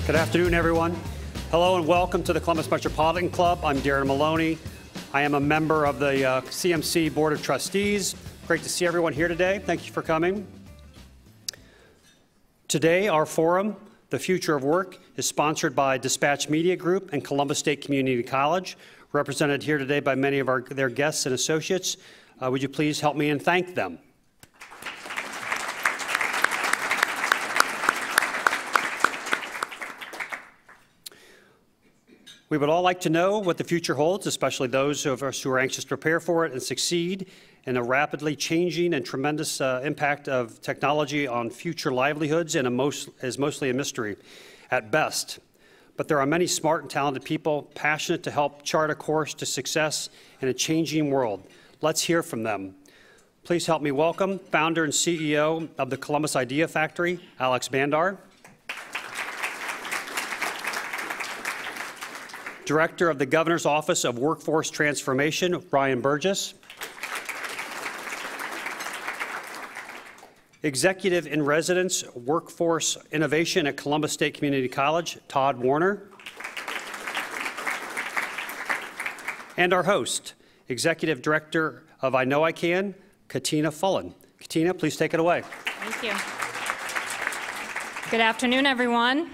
Good afternoon, everyone. Hello and welcome to the Columbus Metropolitan Club. I'm Darren Maloney. I am a member of the CMC Board of Trustees. Great to see everyone here today. Thank you for coming. Today, our forum, The Future of Work, is sponsored by Dispatch Media Group and Columbus State Community College, represented here today by many of their guests and associates. Would you please help me and thank them? We would all like to know what the future holds, especially those of us who are anxious to prepare for it and succeed in a rapidly changing and tremendous impact of technology on future livelihoods and is mostly a mystery at best. But there are many smart and talented people passionate to help chart a course to success in a changing world. Let's hear from them. Please help me welcome founder and CEO of the Columbus Idea Foundry, Alex Bandar. Director of the Governor's Office of Workforce Transformation, Burgess. Executive in Residence, Workforce Innovation at Columbus State Community College, Todd. And our host, Executive Director of I Know I Can, Katina Fullen. Katina, please take it away. Thank you. Good afternoon, everyone.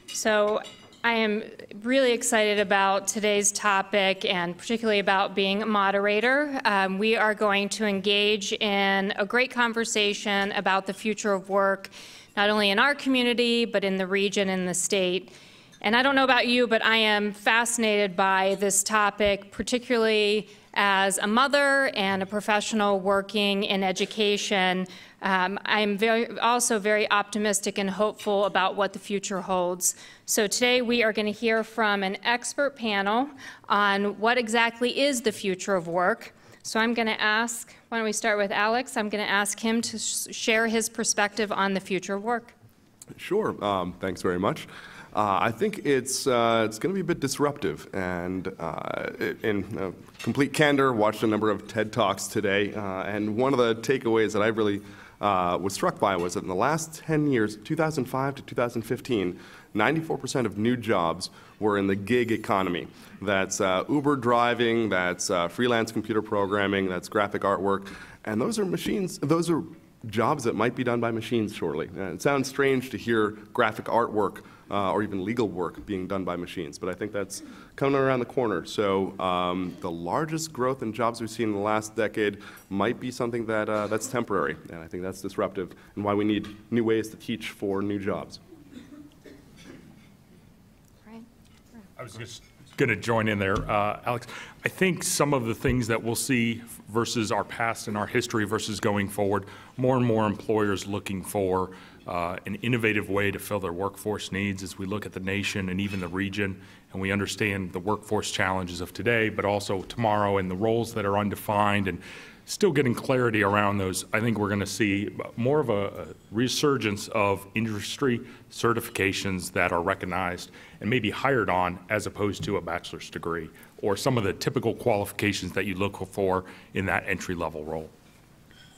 So I am really excited about today's topic and particularly about being a moderator. We are going to engage in a great conversation about the future of work, not only in our community, but in the region and the state. And I don't know about you, but I am fascinated by this topic, particularly as a mother and a professional working in education. I'm also very optimistic and hopeful about what the future holds. So today we are going to hear from an expert panel on what exactly is the future of work. So I'm going to ask, why don't we start with Alex? I'm going to ask him to share his perspective on the future of work. Sure. Thanks very much. I think it's going to be a bit disruptive, and in complete candor, watched a number of TED Talks today, and one of the takeaways that I really was struck by was that in the last 10 years, 2005 to 2015, 94% of new jobs were in the gig economy. That's Uber driving, that's freelance computer programming, that's graphic artwork, and those are machines. Those are jobs that might be done by machines shortly. It sounds strange to hear graphic artwork or even legal work being done by machines, but I think that's coming around the corner. So the largest growth in jobs we've seen in the last decade might be something that that's temporary, and I think that's disruptive and why we need new ways to teach for new jobs. I was just going to join in there, Alex. I think some of the things that we'll see versus our past and our history versus going forward, more and more employers looking for an innovative way to fill their workforce needs as we look at the nation and even the region, and we understand the workforce challenges of today, but also tomorrow and the roles that are undefined and still getting clarity around those. I think we're going to see more of a resurgence of industry certifications that are recognized and maybe hired on as opposed to a bachelor's degree or some of the typical qualifications that you look for in that entry-level role.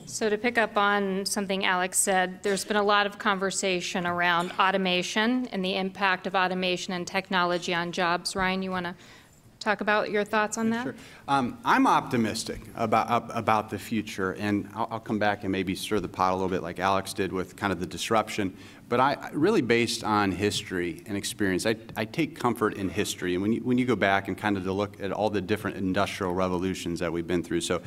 So to pick up on something Alex said, there's been a lot of conversation around automation and the impact of automation and technology on jobs. Ryan, you want to talk about your thoughts on that? Sure. I'm optimistic about the future, and I'll come back and maybe stir the pot a little bit like Alex did with kind of the disruption. But I really, based on history and experience, I take comfort in history. And when you go back and kind of to look at all the different industrial revolutions that we've been through, so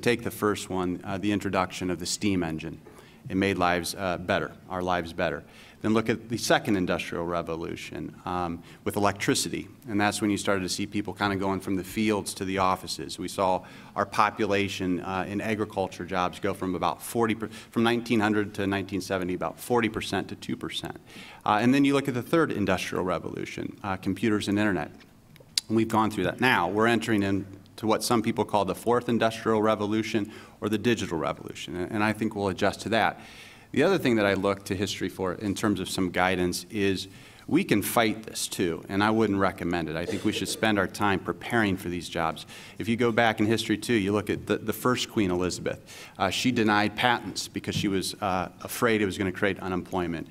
take the first one, the introduction of the steam engine. It made lives better, our lives better. Then look at the second industrial revolution with electricity, and that's when you started to see people kind of going from the fields to the offices. We saw our population in agriculture jobs go from about 40%, from 1900 to 1970, about 40% to 2%. And then you look at the third industrial revolution, computers and internet. And we've gone through that. Now we're entering into what some people call the fourth industrial revolution or the digital revolution, and I think we'll adjust to that. The other thing that I look to history for in terms of some guidance is We can fight this too, and I wouldn't recommend it. I think we should spend our time preparing for these jobs. If you go back in history too, you look at the first Queen Elizabeth. She denied patents because she was afraid it was going to create unemployment.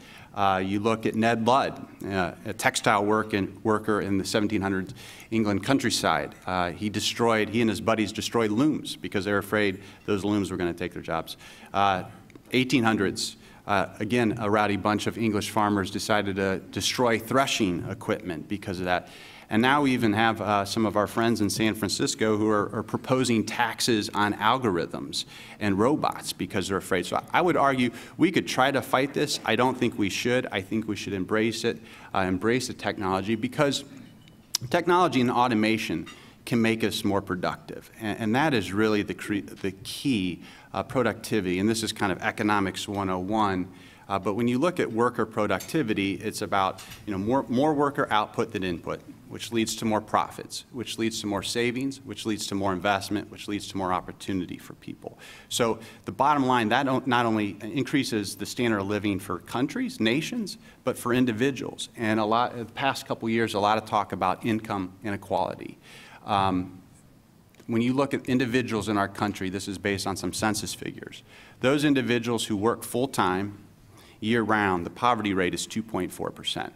You look at Ned Ludd, a textile worker in the 1700s England countryside. He and his buddies destroyed looms because they were afraid those looms were going to take their jobs. 1800s, again, a rowdy bunch of English farmers decided to destroy threshing equipment because of that. And now we even have some of our friends in San Francisco who are proposing taxes on algorithms and robots because they're afraid. So I would argue we could try to fight this. I don't think we should. I think we should embrace it, embrace the technology, because technology and automation can make us more productive. And that is really the key, productivity. And this is kind of economics 101. But when you look at worker productivity, it's about more worker output than input, which leads to more profits, which leads to more savings, which leads to more investment, which leads to more opportunity for people. So the bottom line, that not only increases the standard of living for countries, nations, but for individuals. And the past couple years, a lot of talk about income inequality. When you look at individuals in our country, this is based on some census figures. Those individuals who work full-time, year-round, the poverty rate is 2.4%.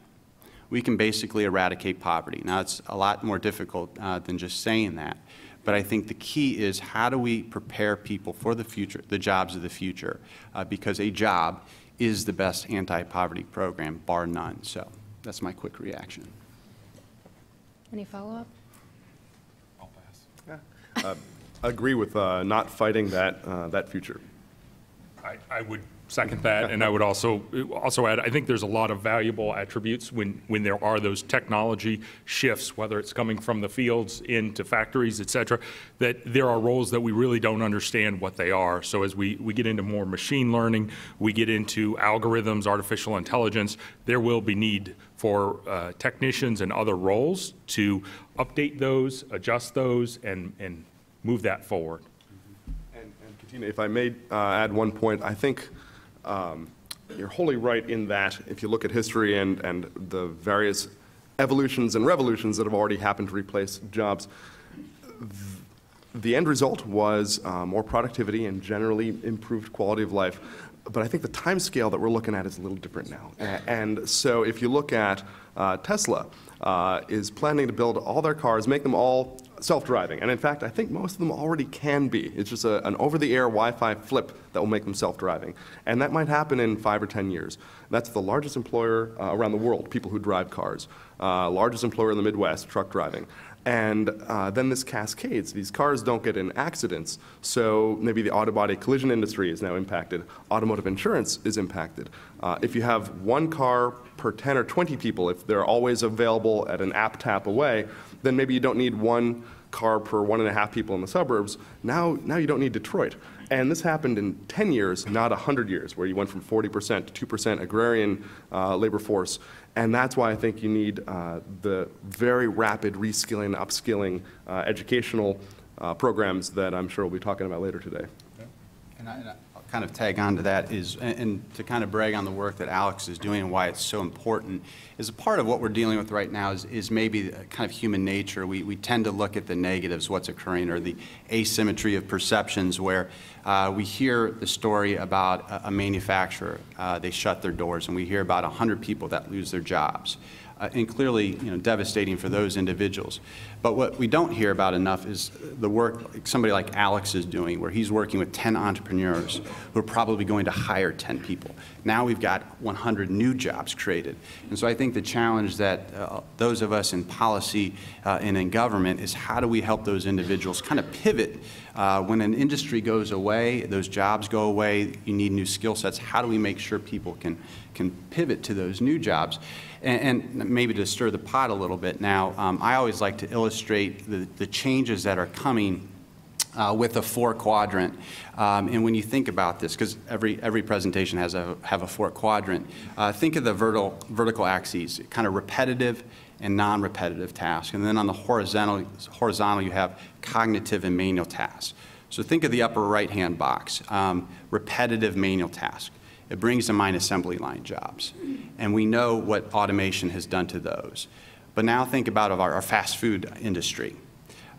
We can basically eradicate poverty. Now, it's a lot more difficult than just saying that, but I think the key is how do we prepare people for the future, the jobs of the future, because a job is the best anti-poverty program, bar none. So that's my quick reaction. Any follow-up? I'll pass. Agree with not fighting that future. I would second that, and I would also add, I think there's a lot of valuable attributes when there are those technology shifts, whether it's coming from the fields into factories, et cetera, that there are roles that we really don't understand what they are. So as we get into more machine learning, we get into algorithms, artificial intelligence, there will be need for technicians and other roles to update those, adjust those, and move that forward. And Katina, if I may add one point, I think you're wholly right in that if you look at history and the various evolutions and revolutions that have already happened to replace jobs, the end result was more productivity and generally improved quality of life. But I think the time scale that we're looking at is a little different now. And so if you look at Tesla is planning to build all their cars, make them all self-driving. And in fact, I think most of them already can be. It's just an over-the-air Wi-Fi flip that will make them self-driving. And that might happen in 5 or 10 years. That's the largest employer around the world, people who drive cars. Largest employer in the Midwest, truck driving. And then this cascades. These cars don't get in accidents, so maybe the auto body collision industry is now impacted. Automotive insurance is impacted. If you have one car per 10 or 20 people, if they're always available at an app tap away, then maybe you don't need one car per 1.5 people in the suburbs. Now you don't need Detroit. And this happened in 10 years, not 100 years, where you went from 40% to 2% agrarian labor force. And that's why I think you need the very rapid reskilling, upskilling, educational programs that I'm sure we'll be talking about later today. And I'll kind of tag on to that and to kind of brag on the work that Alex is doing and why it's so important, is a part of what we're dealing with right now is maybe kind of human nature. We tend to look at the negatives, what's occurring, or the asymmetry of perceptions where we hear the story about a manufacturer, they shut their doors, and we hear about 100 people that lose their jobs. And clearly, devastating for those individuals. But what we don't hear about enough is the work somebody like Alex is doing, where he's working with 10 entrepreneurs who are probably going to hire 10 people. Now we've got 100 new jobs created. And so I think the challenge that those of us in policy and in government is how do we help those individuals kind of pivot when an industry goes away, those jobs go away, you need new skill sets. How do we make sure people can pivot to those new jobs? And maybe to stir the pot a little bit now, I always like to illustrate the changes that are coming with a 4-quadrant. And when you think about this, because every presentation has have a 4-quadrant, think of the vertical axes, kind of repetitive and non-repetitive tasks. And then on the horizontal you have cognitive and manual tasks. So think of the upper right-hand box, repetitive manual tasks. it brings to mind assembly line jobs. And we know what automation has done to those. But now think about our fast food industry.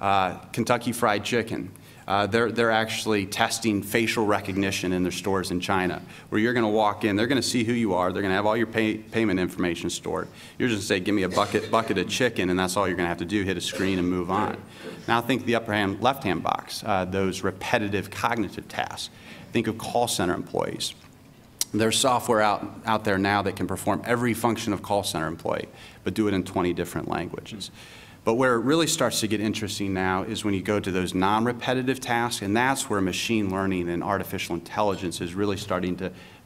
Kentucky Fried Chicken. They're actually testing facial recognition in their stores in China, where you're going to walk in, they're going to see who you are, they're going to have all your payment information stored. You're just going to say, give me a bucket of chicken, and that's all you're going to have to do, hit a screen and move on. Now think the left-hand box, those repetitive cognitive tasks. Think of call center employees. There's software out there now that can perform every function of call center employee, but do it in 20 different languages. But where it really starts to get interesting now is when you go to those non-repetitive tasks, and that's where machine learning and artificial intelligence is really starting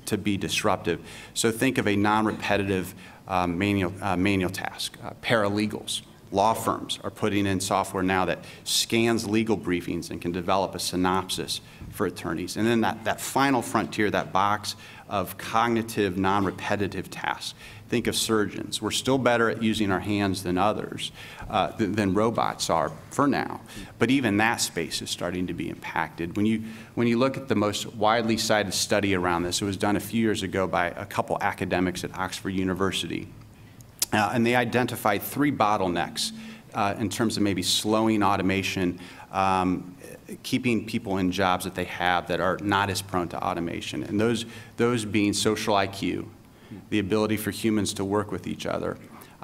to be disruptive. So think of a non-repetitive manual task. Paralegals, law firms are putting in software now that scans legal briefings and can develop a synopsis for attorneys. And then that final frontier, that box of cognitive, non-repetitive tasks. Think of surgeons. We're still better at using our hands than others, than robots are for now. But even that space is starting to be impacted. When you look at the most widely cited study around this, it was done a few years ago by a couple academics at Oxford University. And they identified 3 bottlenecks in terms of maybe slowing automation, keeping people in jobs that they have that are not as prone to automation. And those being social IQ, the ability for humans to work with each other,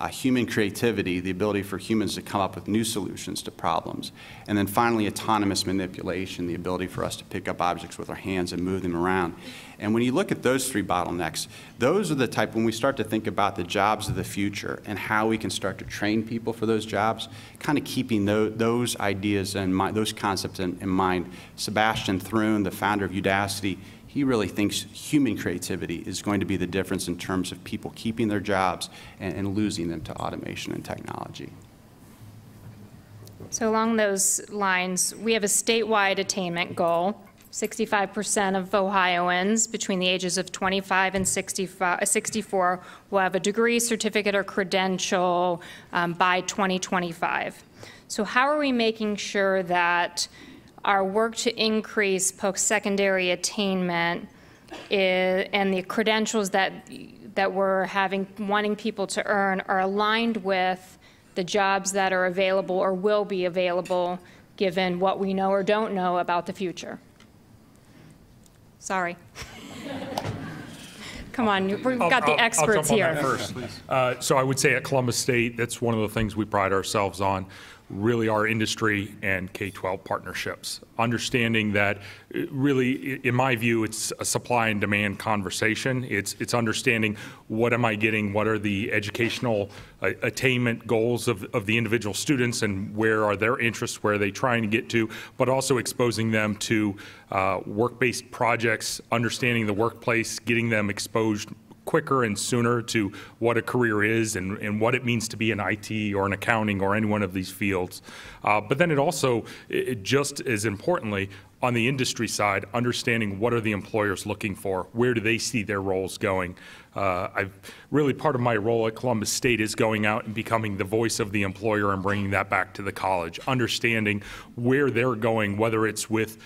human creativity, the ability for humans to come up with new solutions to problems, and then finally autonomous manipulation, the ability for us to pick up objects with our hands and move them around. And when you look at those 3 bottlenecks, those are the type, when we start to think about the jobs of the future and how we can start to train people for those jobs, kind of keeping those ideas in mind, those concepts in mind. Sebastian Thrun, the founder of Udacity, he really thinks human creativity is going to be the difference in terms of people keeping their jobs and losing them to automation and technology. So along those lines, we have a statewide attainment goal. 65% of Ohioans between the ages of 25 and 64 will have a degree, certificate, or credential by 2025. So how are we making sure that our work to increase post-secondary attainment and the credentials that we're wanting people to earn are aligned with the jobs that are available or will be available given what we know or don't know about the future? Sorry. Come on, we've got the experts here. I'll jump on that first. So I would say at Columbus State, that's one of the things we pride ourselves on, really our industry and K-12 partnerships. Understanding that really, in my view, it's a supply and demand conversation. It's understanding what am I getting, what are the educational attainment goals of the individual students and where are their interests, where are they trying to get to, but also exposing them to work-based projects, understanding the workplace, getting them exposed quicker and sooner to what a career is and what it means to be in IT or in accounting or any one of these fields. But then it also, just as importantly, on the industry side, understanding what are the employers looking for, where do they see their roles going. Really part of my role at Columbus State is going out and becoming the voice of the employer and bringing that back to the college, understanding where they're going, whether it's with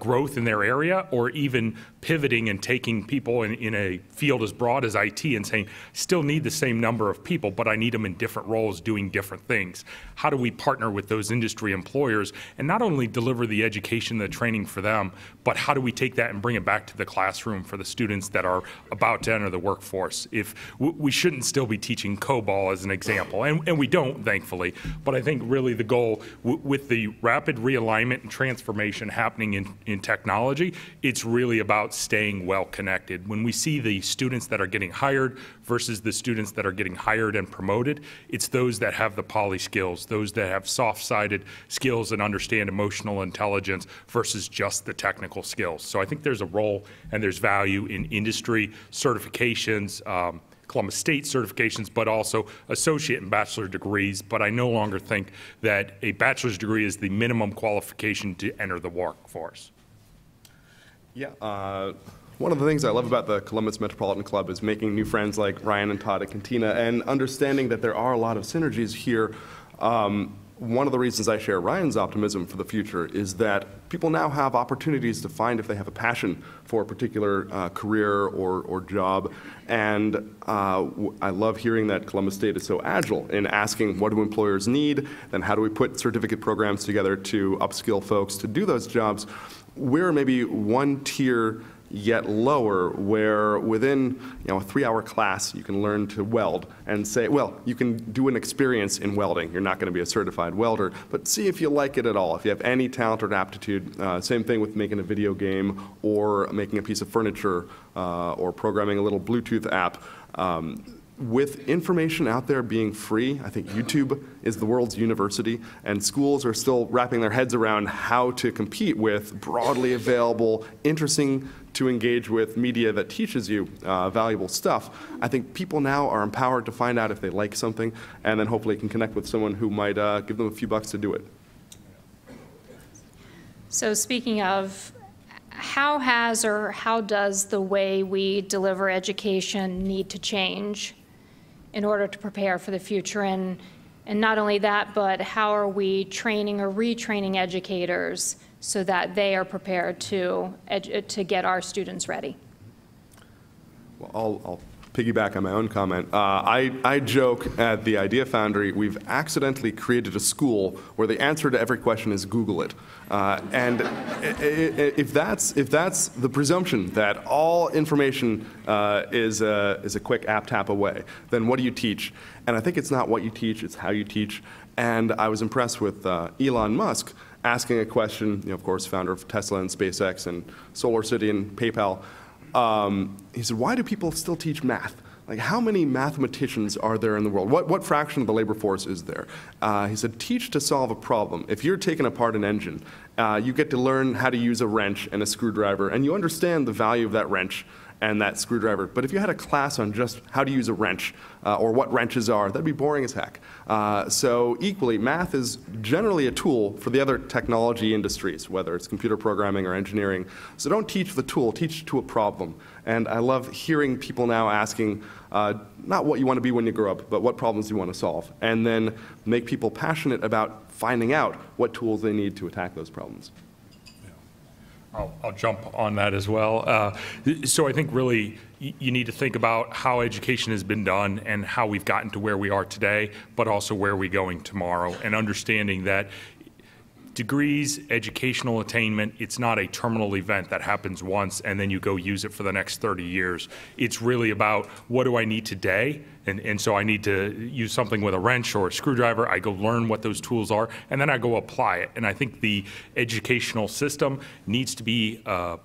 growth in their area or even pivoting and taking people in a field as broad as IT and saying, still need the same number of people, but I need them in different roles doing different things. How do we partner with those industry employers and not only deliver the education, the training for them, but how do we take that and bring it back to the classroom for the students that are about to enter the workforce? If we shouldn't still be teaching COBOL as an example, and we don't, thankfully, but I think really the goal with the rapid realignment and transformation happening in technology, it's really about staying well connected. When we see the students that are getting hired versus the students that are getting hired and promoted, it's those that have the poly skills, those that have soft-sided skills and understand emotional intelligence versus just the technical skills. So I think there's a role and there's value in industry certifications, Columbus State certifications, but also associate and bachelor degrees. But I no longer think that a bachelor's degree is the minimum qualification to enter the workforce. Yeah, one of the things I love about the Columbus Metropolitan Club is making new friends like Ryan and Todd at Katina and understanding that there are a lot of synergies here. one of the reasons I share Ryan's optimism for the future is that people now have opportunities to find if they have a passion for a particular career or job. And I love hearing that Columbus State is so agile in asking what do employers need, then how do we put certificate programs together to upskill folks to do those jobs. We're maybe one tier yet lower, where within a 3-hour class you can learn to weld and say, well, you can do an experience in welding. You're not going to be a certified welder, but see if you like it at all, if you have any talent or aptitude. Same thing with making a video game or making a piece of furniture or programming a little Bluetooth app. With information out there being free, I think YouTube is the world's university, and schools are still wrapping their heads around how to compete with broadly available, interesting to engage with media that teaches you valuable stuff. I think people now are empowered to find out if they like something, and then hopefully can connect with someone who might give them a few bucks to do it. So speaking of, how does the way we deliver education need to change in order to prepare for the future? And not only that, but how are we training or retraining educators so that they are prepared to get our students ready? Well, I'll piggyback on my own comment. I joke at the Idea Foundry, we've accidentally created a school where the answer to every question is Google it. And if that's the presumption that all information is a quick app tap away, then what do you teach? And I think it's not what you teach, it's how you teach. And I was impressed with Elon Musk asking a question, of course, founder of Tesla and SpaceX and SolarCity and PayPal. He said, why do people still teach math? Like, how many mathematicians are there in the world? What fraction of the labor force is there? He said, teach to solve a problem. If you're taking apart an engine, you get to learn how to use a wrench and a screwdriver, and you understand the value of that wrench and that screwdriver. But if you had a class on just how to use a wrench or what wrenches are, that'd be boring as heck. So equally, math is generally a tool for the other technology industries, whether it's computer programming or engineering. So don't teach the tool, teach to a problem. And I love hearing people now asking not what you want to be when you grow up, but what problems you want to solve. And then make people passionate about finding out what tools they need to attack those problems. I'll jump on that as well. So I think really you need to think about how education has been done and how we've gotten to where we are today, but also where we're going tomorrow, and understanding that degrees, educational attainment, it's not a terminal event that happens once and then you go use it for the next 30 years. It's really about, what do I need today? And so I need to use something with a wrench or a screwdriver. I go learn what those tools are, and then I go apply it. And I think the educational system needs to be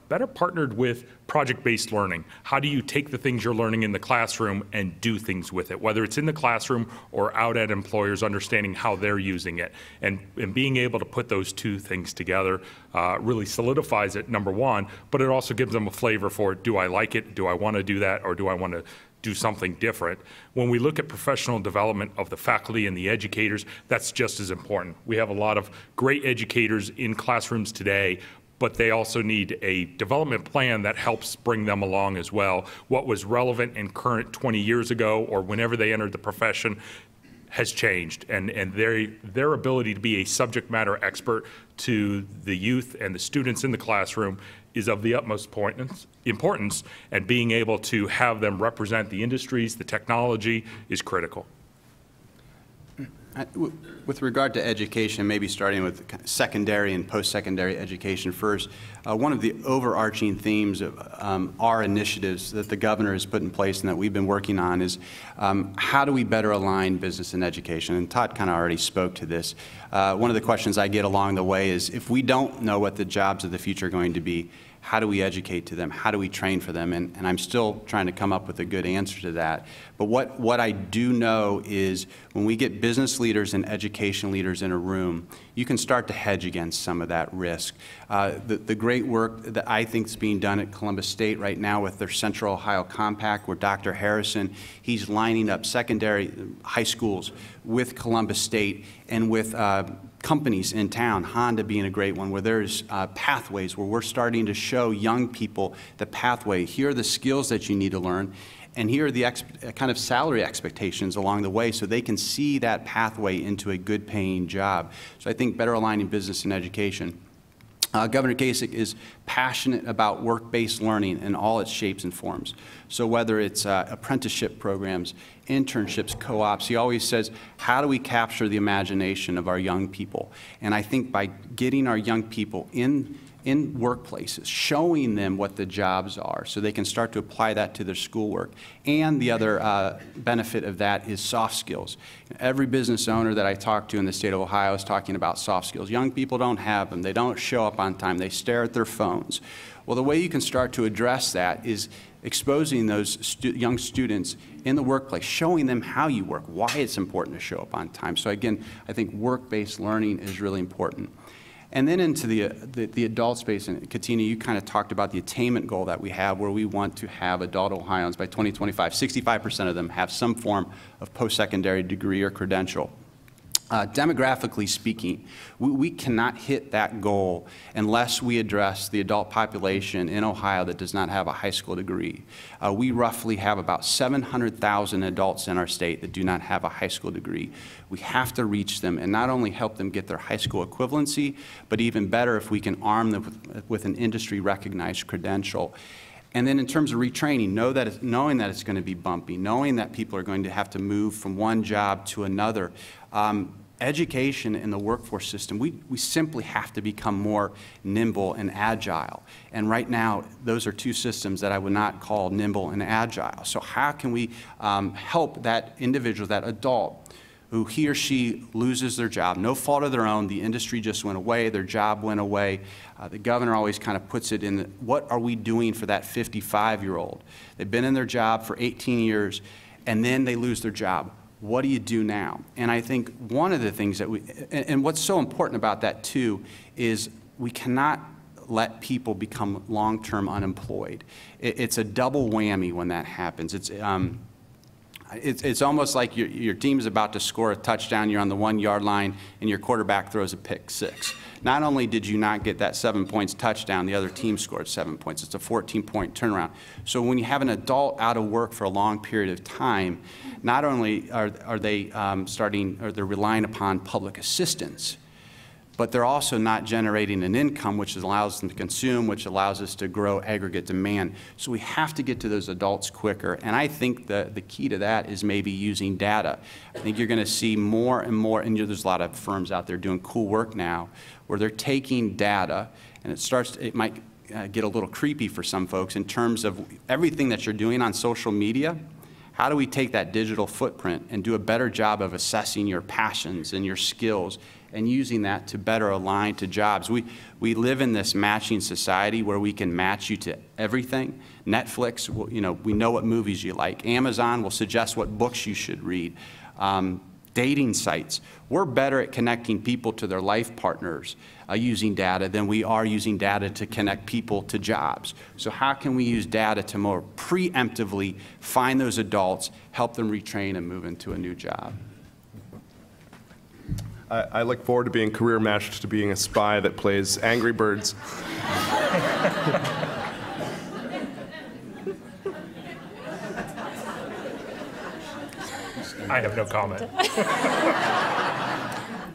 better partnered with project-based learning. How do you take the things you're learning in the classroom and do things with it, whether it's in the classroom or out at employers, understanding how they're using it. And being able to put those two things together really solidifies it, number one, but it also gives them a flavor for, do I like it, do I want to do that, or do I want to do something different? When we look at professional development of the faculty and the educators, that's just as important. We have a lot of great educators in classrooms today, but they also need a development plan that helps bring them along as well. What was relevant and current 20 years ago or whenever they entered the profession has changed, and their ability to be a subject matter expert to the youth and the students in the classroom is of the utmost importance, and being able to have them represent the industries, the technology, is critical. With regard to education, maybe starting with secondary and post-secondary education first, one of the overarching themes of our initiatives that the governor has put in place and that we've been working on is how do we better align business and education? And Todd kind of already spoke to this. One of the questions I get along the way is, if we don't know what the jobs of the future are going to be, how do we educate to them? How do we train for them? And I'm still trying to come up with a good answer to that. But what I do know is, when we get business leaders and education leaders in a room, you can start to hedge against some of that risk. The great work that I think is being done at Columbus State right now with their Central Ohio Compact, where Dr. Harrison, he's lining up secondary high schools with Columbus State, and with companies in town, Honda being a great one, where there's pathways where we're starting to show young people the pathway. Here are the skills that you need to learn, and here are the kind of salary expectations along the way so they can see that pathway into a good paying job. So I think better aligning business and education. Governor Kasich is passionate about work-based learning in all its shapes and forms. So whether it's apprenticeship programs, internships, co-ops, he always says, how do we capture the imagination of our young people? And I think by getting our young people in workplaces, showing them what the jobs are so they can start to apply that to their schoolwork. And the other benefit of that is soft skills. Every business owner that I talk to in the state of Ohio is talking about soft skills. Young people don't have them. They don't show up on time. They stare at their phones. Well, the way you can start to address that is exposing those young students in the workplace, showing them how you work, why it's important to show up on time. So again, I think work-based learning is really important. And then into the adult space, and Katina, you kind of talked about the attainment goal that we have, where we want to have adult Ohioans by 2025, 65% of them have some form of post-secondary degree or credential. Demographically speaking, we cannot hit that goal unless we address the adult population in Ohio that does not have a high school degree. We roughly have about 700,000 adults in our state that do not have a high school degree. We have to reach them and not only help them get their high school equivalency, but even better if we can arm them with an industry-recognized credential. And then in terms of retraining, knowing that it's going to be bumpy, knowing that people are going to have to move from one job to another. Education in the workforce system, we simply have to become more nimble and agile. And right now, those are two systems that I would not call nimble and agile. So how can we help that individual, that adult, who he or she loses their job, no fault of their own, the industry just went away, their job went away. The governor always kind of puts it in, what are we doing for that 55-year-old? They've been in their job for 18 years, and then they lose their job. What do you do now? And I think one of the things that and what's so important about that too, is we cannot let people become long-term unemployed. It's a double whammy when that happens. It's almost like your team's about to score a touchdown, you're on the 1-yard line, and your quarterback throws a pick six. Not only did you not get that 7 points touchdown, the other team scored 7 points. It's a 14-point turnaround. So when you have an adult out of work for a long period of time, not only are they they're relying upon public assistance, but they're also not generating an income which allows them to consume, which allows us to grow aggregate demand. So we have to get to those adults quicker, and I think the key to that is maybe using data. I think you're going to see more and more, and there's a lot of firms out there doing cool work now, where they're taking data, and it might get a little creepy for some folks in terms of everything that you're doing on social media. How do we take that digital footprint and do a better job of assessing your passions and your skills and using that to better align to jobs? We live in this matching society where we can match you to everything. Netflix, we know what movies you like. Amazon will suggest what books you should read. Dating sites. We're better at connecting people to their life partners using data than we are using data to connect people to jobs. So how can we use data to more preemptively find those adults, help them retrain and move into a new job? I look forward to being career matched to being a spy that plays Angry Birds. I have no comment.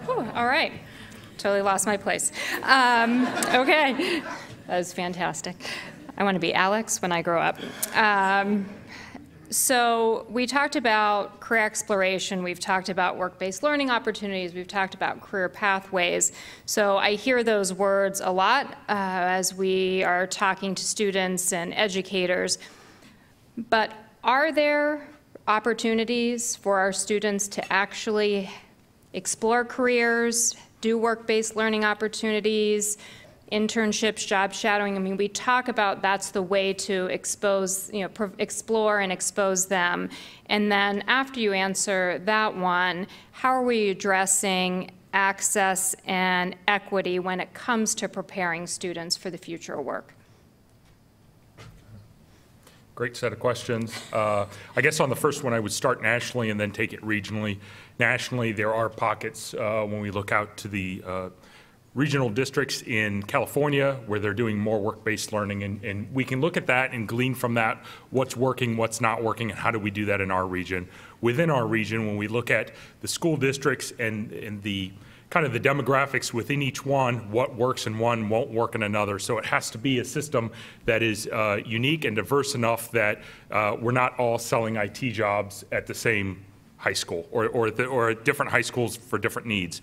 Whew, all right. Totally lost my place. Okay. That was fantastic. I want to be Alex when I grow up. So we talked about career exploration. We've talked about work-based learning opportunities. We've talked about career pathways. So I hear those words a lot as we are talking to students and educators. But are there opportunities for our students to actually explore careers, do work-based learning opportunities, internships, job shadowing? I mean, we talk about that's the way to expose, explore and expose them. And then after you answer that one, how are we addressing access and equity when it comes to preparing students for the future of work? Great set of questions. I guess on the first one, I would start nationally and then take it regionally. Nationally, there are pockets when we look out to the regional districts in California where they're doing more work-based learning, and we can look at that and glean from that what's working, what's not working, and how do we do that in our region. Within our region, when we look at the school districts and the kind of the demographics within each one, what works in one won't work in another. So it has to be a system that is unique and diverse enough that we're not all selling IT jobs at the same high school or at different high schools for different needs.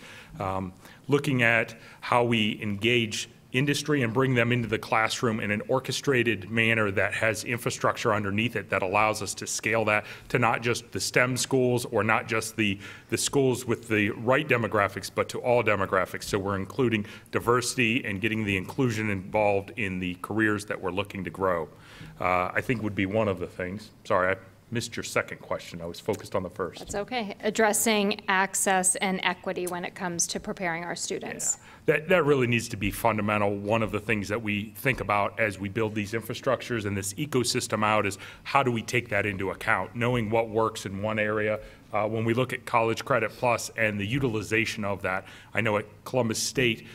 Looking at how we engage industry and bring them into the classroom in an orchestrated manner that has infrastructure underneath it that allows us to scale that to not just the STEM schools or not just the schools with the right demographics, but to all demographics. So we're including diversity and getting the inclusion involved in the careers that we're looking to grow. I think would be one of the things. Sorry, I missed your second question. I was focused on the first. That's okay. Addressing access and equity when it comes to preparing our students. Yeah. That really needs to be fundamental. One of the things that we think about as we build these infrastructures and this ecosystem out is how do we take that into account, knowing what works in one area. When we look at College Credit Plus and the utilization of that, I know at Columbus State,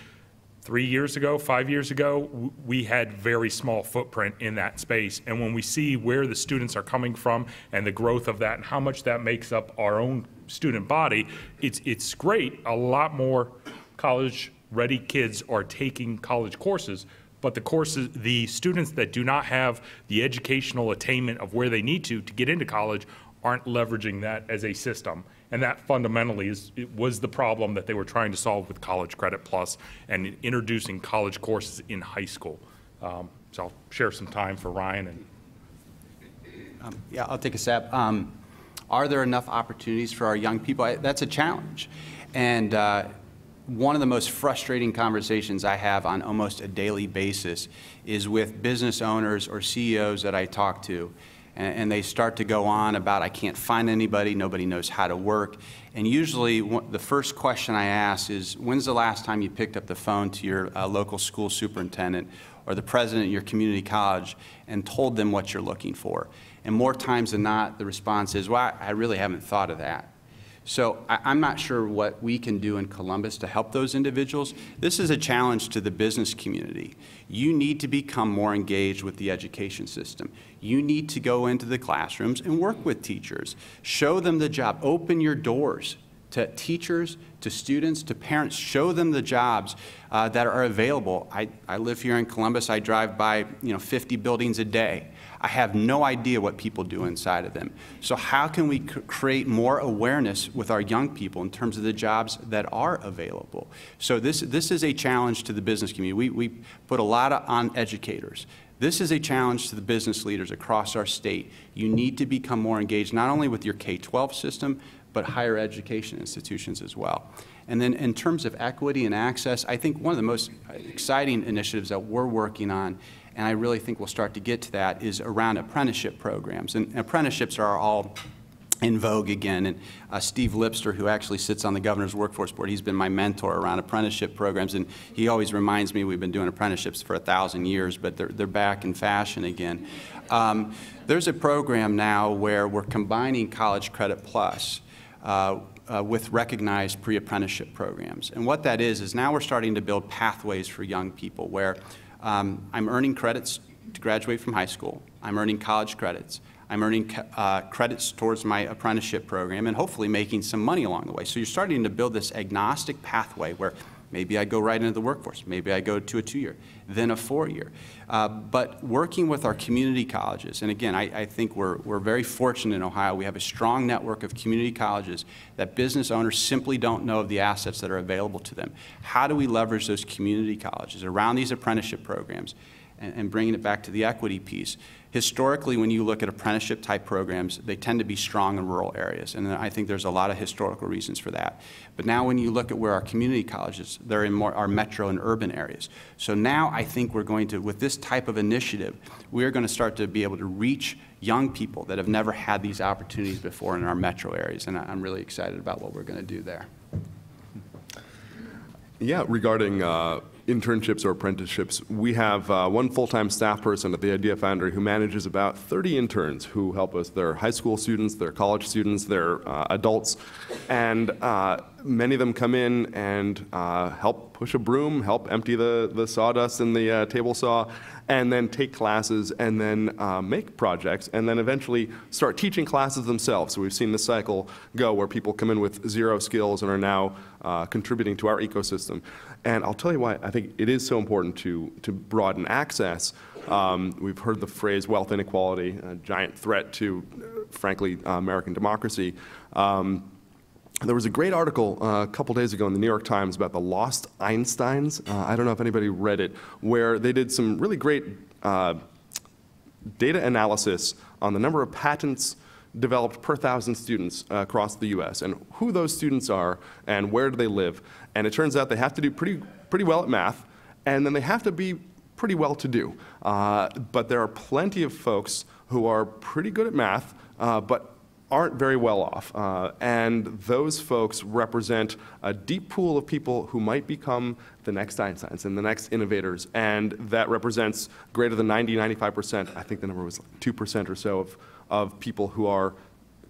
3 years ago, 5 years ago, we had very small footprint in that space. And when we see where the students are coming from and the growth of that and how much that makes up our own student body, it's great. A lot more college-ready kids are taking college courses, but the students that do not have the educational attainment of where they need to get into college aren't leveraging that as a system. And that fundamentally was the problem that they were trying to solve with College Credit Plus and introducing college courses in high school. So I'll share some time for Ryan. Yeah, I'll take a stab. Are there enough opportunities for our young people? That's a challenge. And one of the most frustrating conversations I have on almost a daily basis is with business owners or CEOs that I talk to. And they start to go on about, I can't find anybody, nobody knows how to work. And usually the first question I ask is, when's the last time you picked up the phone to your local school superintendent or the president of your community college and told them what you're looking for? And more times than not, the response is, well, I really haven't thought of that. So I'm not sure what we can do in Columbus to help those individuals. This is a challenge to the business community. You need to become more engaged with the education system. You need to go into the classrooms and work with teachers. Show them the job. Open your doors to teachers, to students, to parents. Show them the jobs that are available. I live here in Columbus. I drive by 50 buildings a day. I have no idea what people do inside of them. So how can we create more awareness with our young people in terms of the jobs that are available? So this is a challenge to the business community. We put a lot on educators. This is a challenge to the business leaders across our state. You need to become more engaged, not only with your K-12 system, but higher education institutions as well. And then in terms of equity and access, I think one of the most exciting initiatives that we're working on, and I really think we'll start to get to that, is around apprenticeship programs. And apprenticeships are all in vogue again. And Steve Lipster, who actually sits on the Governor's Workforce Board, he's been my mentor around apprenticeship programs. And he always reminds me we've been doing apprenticeships for 1,000 years, but they're back in fashion again. There's a program now where we're combining College Credit Plus with recognized pre-apprenticeship programs. And what that is now we're starting to build pathways for young people where I'm earning credits to graduate from high school. I'm earning college credits. I'm earning credits towards my apprenticeship program and hopefully making some money along the way. So you're starting to build this agnostic pathway where maybe I go right into the workforce. Maybe I go to a 2-year, then a 4-year. But working with our community colleges, and again, I think we're very fortunate in Ohio. We have a strong network of community colleges that business owners simply don't know of the assets that are available to them. How do we leverage those community colleges around these apprenticeship programs and bringing it back to the equity piece? Historically, when you look at apprenticeship-type programs, they tend to be strong in rural areas, and I think there's a lot of historical reasons for that. But now when you look at where our community colleges, they're in more our metro and urban areas. So now I think we're going to, with this type of initiative, we're going to start to be able to reach young people that have never had these opportunities before in our metro areas, and I'm really excited about what we're going to do there. Yeah, regarding internships or apprenticeships. We have one full-time staff person at the Idea Foundry who manages about 30 interns who help us. They're high school students, they're college students, they're adults, and many of them come in and help push a broom, help empty the sawdust in the table saw, and then take classes, and then make projects, and then eventually start teaching classes themselves. So we've seen this cycle go where people come in with zero skills and are now contributing to our ecosystem. And I'll tell you why I think it is so important to broaden access. We've heard the phrase wealth inequality, a giant threat to, frankly, American democracy. There was a great article a couple days ago in the New York Times about the lost Einsteins. I don't know if anybody read it, where they did some really great data analysis on the number of patents developed per 1,000 students across the US and who those students are and where do they live. And it turns out they have to do pretty well at math, and then they have to be pretty well to do. But there are plenty of folks who are pretty good at math, but aren't very well off. And those folks represent a deep pool of people who might become the next Einsteins and the next innovators. And that represents greater than 95%, I think the number was 2% or so of people who are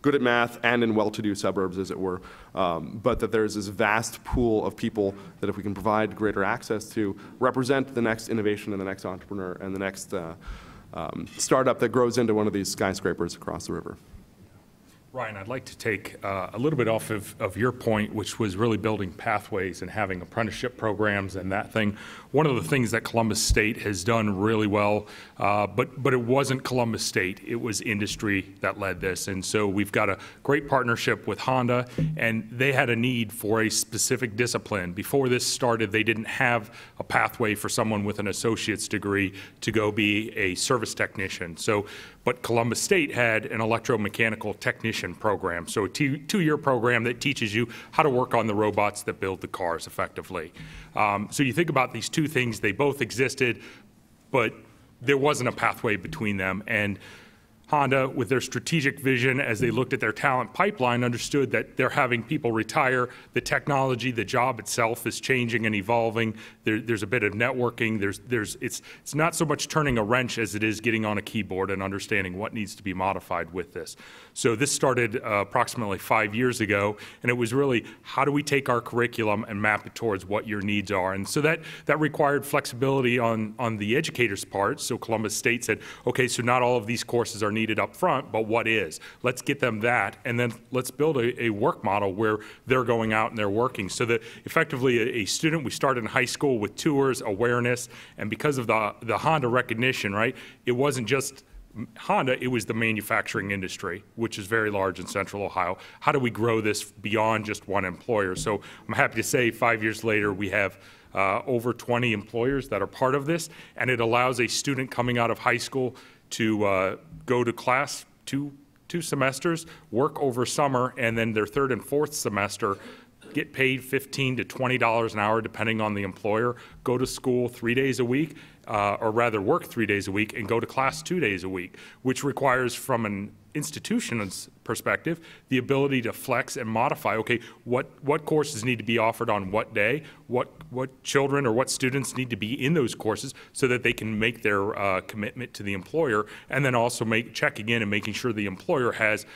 good at math and in well-to-do suburbs, as it were. But that there's this vast pool of people that if we can provide greater access to, represent the next innovation and the next entrepreneur and the next startup that grows into one of these skyscrapers across the river. Ryan, I'd like to take a little bit off of your point, which was really building pathways and having apprenticeship programs and that thing. One of the things that Columbus State has done really well, but it wasn't Columbus State, it was industry that led this. And so we've got a great partnership with Honda, and they had a need for a specific discipline. Before this started, they didn't have a pathway for someone with an associate's degree to go be a service technician. But Columbus State had an electromechanical technician program, so a two-year program that teaches you how to work on the robots that build the cars effectively. So you think about these two things, they both existed, but there wasn't a pathway between them. And Honda, with their strategic vision as they looked at their talent pipeline, understood that they're having people retire. The technology, the job itself is changing and evolving. There's a bit of networking. It's not so much turning a wrench as it is getting on a keyboard and understanding what needs to be modified with this. So this started approximately 5 years ago, and it was really, how do we take our curriculum and map it towards what your needs are? And so that required flexibility on the educator's part. So Columbus State said, okay, so not all of these courses are needed up front, but what is? Let's get them that, and then let's build a work model where they're going out and they're working. So that effectively a student, we started in high school with tours, awareness, and because of the Honda recognition, right, it wasn't just Honda, it was the manufacturing industry, which is very large in Central Ohio. How do we grow this beyond just one employer? So I'm happy to say 5 years later, we have over 20 employers that are part of this, and it allows a student coming out of high school to go to class two semesters, work over summer, and then their third and fourth semester get paid $15 to $20 an hour depending on the employer, go to school 3 days a week, or rather work 3 days a week and go to class 2 days a week, which requires from an institution's perspective the ability to flex and modify, okay, what courses need to be offered on what day, what children or what students need to be in those courses so that they can make their commitment to the employer, and then also checking in and making sure the employer has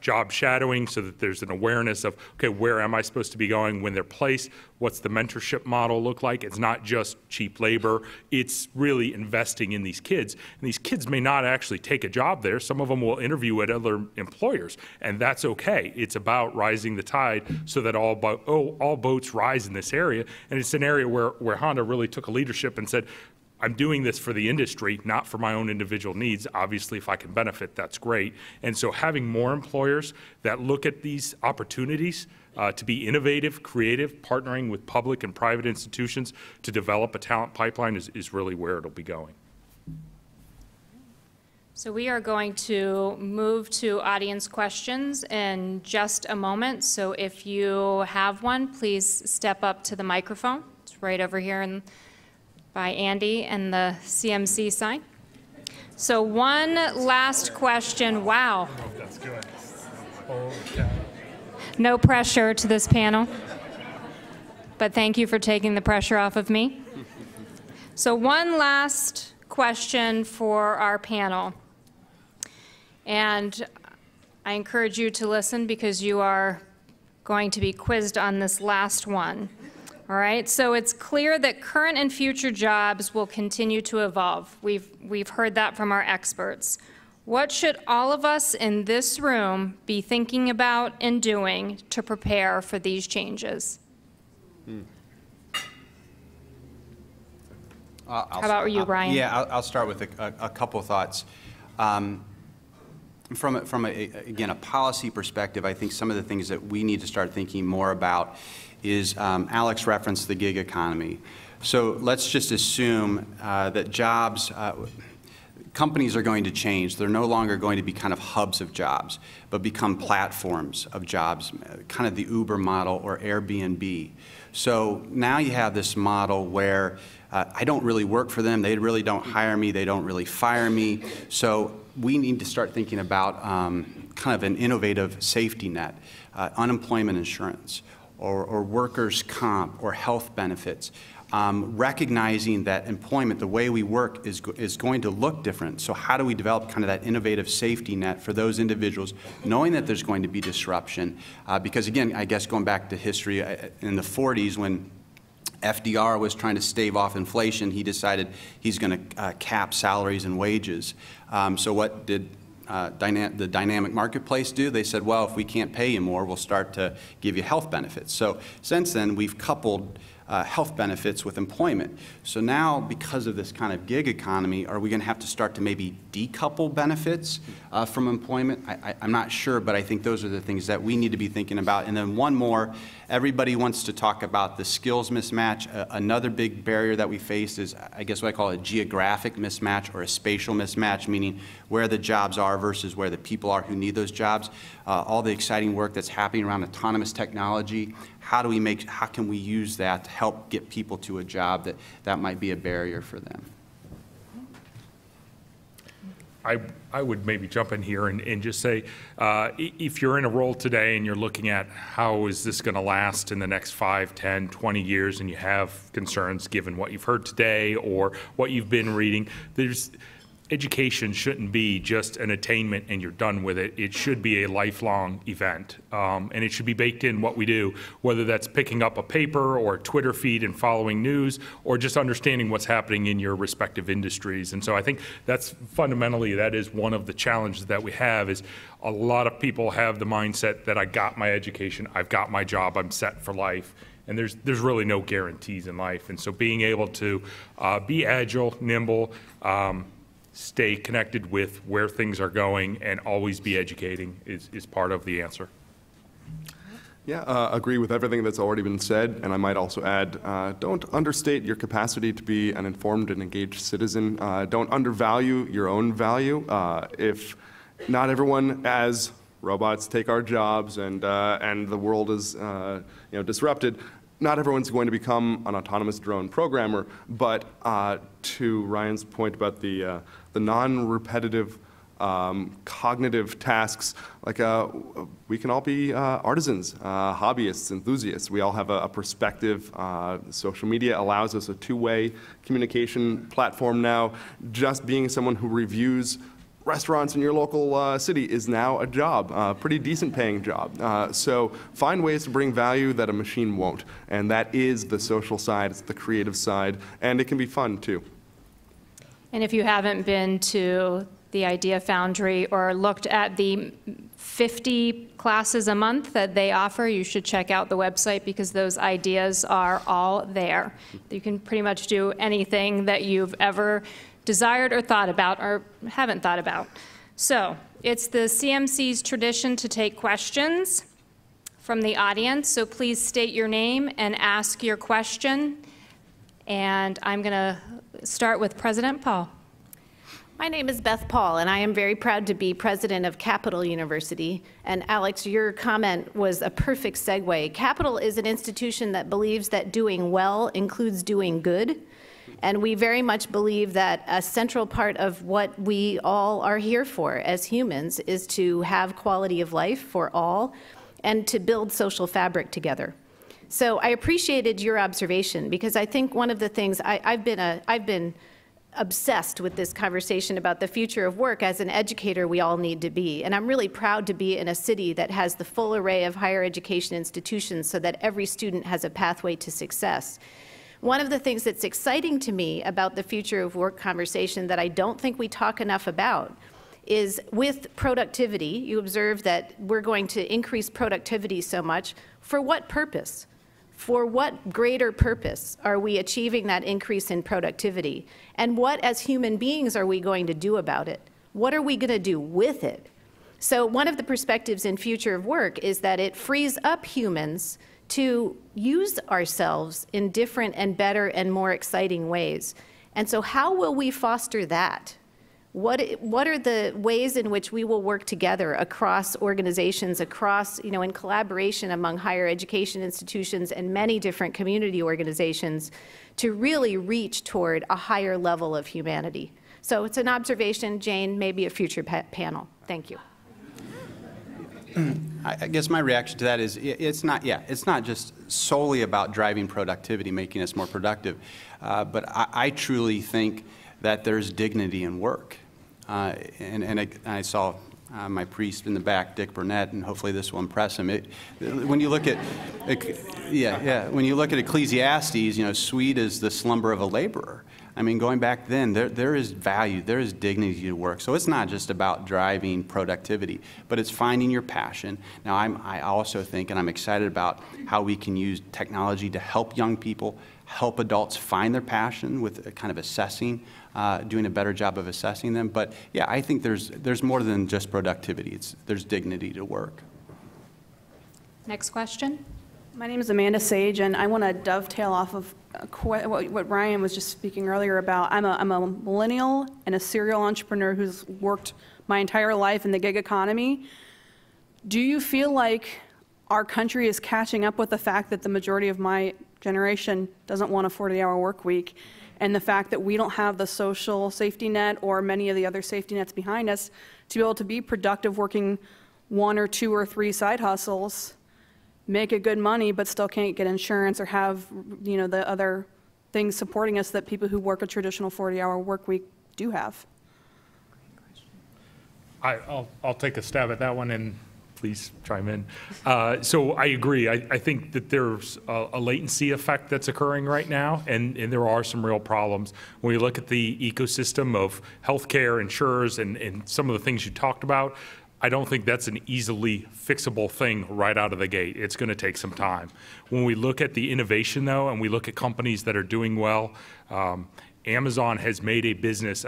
job shadowing so that there's an awareness of, okay, where am I supposed to be going when they're placed, what's the mentorship model look like? It's not just cheap labor, it's really investing in these kids. And these kids may not actually take a job there. Some of them will interview at other employers, and that's okay. It's about rising the tide so that all boats rise in this area. And it's an area where Honda really took a leadership and said, I'm doing this for the industry, not for my own individual needs. Obviously, if I can benefit, that's great. And so having more employers that look at these opportunities to be innovative, creative, partnering with public and private institutions to develop a talent pipeline is really where it'll be going. So we are going to move to audience questions in just a moment. So if you have one, please step up to the microphone. It's right over here by Andy and the CMC sign. So one last question. Wow. I don't know if that's good. Okay. No pressure to this panel, but thank you for taking the pressure off of me. So one last question for our panel. And I encourage you to listen because you are going to be quizzed on this last one. All right, so it's clear that current and future jobs will continue to evolve. We've heard that from our experts. What should all of us in this room be thinking about and doing to prepare for these changes? How about you, Brian? Yeah, I'll start with a couple thoughts. From again, a policy perspective, I think some of the things that we need to start thinking more about is Alex referenced the gig economy. So let's just assume that jobs, companies are going to change. They're no longer going to be kind of hubs of jobs, but become platforms of jobs, kind of the Uber model or Airbnb. So now you have this model where I don't really work for them. They really don't hire me. They don't really fire me. So we need to start thinking about kind of an innovative safety net, unemployment insurance, or workers' comp, or health benefits, recognizing that employment, the way we work, is going to look different. So how do we develop kind of that innovative safety net for those individuals, knowing that there's going to be disruption? Because again, I guess going back to history, in the 40s when FDR was trying to stave off inflation, he decided he's going to cap salaries and wages. So what did the dynamic marketplace do? They said, well, if we can't pay you more, we'll start to give you health benefits. So since then, we've coupled health benefits with employment. So now, because of this kind of gig economy, are we going to have to start to maybe decouple benefits from employment? I'm not sure, but I think those are the things that we need to be thinking about. And then one more, everybody wants to talk about the skills mismatch. Another big barrier that we face is, I guess what I call a geographic mismatch or a spatial mismatch, meaning where the jobs are versus where the people are who need those jobs. All the exciting work that's happening around autonomous technology, how can we use that to help get people to a job that might be a barrier for them? I would maybe jump in here and just say, if you're in a role today and you're looking at how is this going to last in the next 5, 10, 20 years, and you have concerns given what you've heard today or what you've been reading, education shouldn't be just an attainment and you're done with it. It should be a lifelong event, and it should be baked in what we do, whether that's picking up a paper or a Twitter feed and following news, or just understanding what's happening in your respective industries. And so I think that's fundamentally, that is one of the challenges that we have, is a lot of people have the mindset that I got my education, I've got my job, I'm set for life. And there's really no guarantees in life. And so being able to be agile, nimble, stay connected with where things are going, and always be educating is part of the answer. Yeah, agree with everything that's already been said, and I might also add, don't understate your capacity to be an informed and engaged citizen. Don't undervalue your own value. If not everyone, as robots take our jobs and the world is disrupted, not everyone's going to become an autonomous drone programmer, but to Ryan's point about the non-repetitive cognitive tasks, like we can all be artisans, hobbyists, enthusiasts. We all have a perspective. Social media allows us a two-way communication platform now. Just being someone who reviews restaurants in your local city is now a job, a pretty decent paying job. So find ways to bring value that a machine won't. And that is the social side, it's the creative side, and it can be fun too. And if you haven't been to the Idea Foundry or looked at the 50 classes a month that they offer, you should check out the website, because those ideas are all there. You can pretty much do anything that you've ever desired or thought about or haven't thought about. So it's the CMC's tradition to take questions from the audience, so please state your name and ask your question. And I'm going to start with President Paul. My name is Beth Paul, and I am very proud to be president of Capital University. And Alex, your comment was a perfect segue. Capital is an institution that believes that doing well includes doing good. And we very much believe that a central part of what we all are here for as humans is to have quality of life for all and to build social fabric together. So I appreciated your observation, because I think one of the things I've been obsessed with this conversation about the future of work. As an educator, we all need to be. And I'm really proud to be in a city that has the full array of higher education institutions so that every student has a pathway to success. One of the things that's exciting to me about the future of work conversation that I don't think we talk enough about is with productivity. You observe that we're going to increase productivity so much. For what purpose? For what greater purpose are we achieving that increase in productivity? And what, as human beings, are we going to do about it? What are we going to do with it? So one of the perspectives in future of work is that it frees up humans to use ourselves in different and better and more exciting ways. And so how will we foster that? What are the ways in which we will work together across organizations, across, in collaboration among higher education institutions and many different community organizations to really reach toward a higher level of humanity? So it's an observation, Jane, maybe a future panel. Thank you. I guess my reaction to that is it's not just solely about driving productivity, making us more productive, but I truly think that there's dignity in work. And I saw my priest in the back, Dick Burnett, and hopefully this will impress him. When you look at, when you look at Ecclesiastes, sweet is the slumber of a laborer. I mean, going back then, there is value, there is dignity to work. So it's not just about driving productivity, but it's finding your passion. Now, I also think, and I'm excited about how we can use technology to help young people, help adults find their passion with kind of assessing, doing a better job of assessing them. But yeah, I think there's more than just productivity. There's dignity to work. Next question. My name is Amanda Sage, and I want to dovetail off of what Ryan was just speaking earlier about. I'm a millennial and a serial entrepreneur who's worked my entire life in the gig economy. Do you feel like our country is catching up with the fact that the majority of my generation doesn't want a 40-hour work week, and the fact that we don't have the social safety net or many of the other safety nets behind us to be able to be productive, working 1 or 2 or 3 side hustles, make a good money, but still can't get insurance or have, the other things supporting us that people who work a traditional 40-hour work week do have? I'll take a stab at that one, and please chime in. So I agree. I think that there's a latency effect that's occurring right now, and there are some real problems. When we look at the ecosystem of healthcare, insurers, and some of the things you talked about, I don't think that's an easily fixable thing right out of the gate. It's going to take some time. When we look at the innovation, though, and we look at companies that are doing well, Amazon has made a business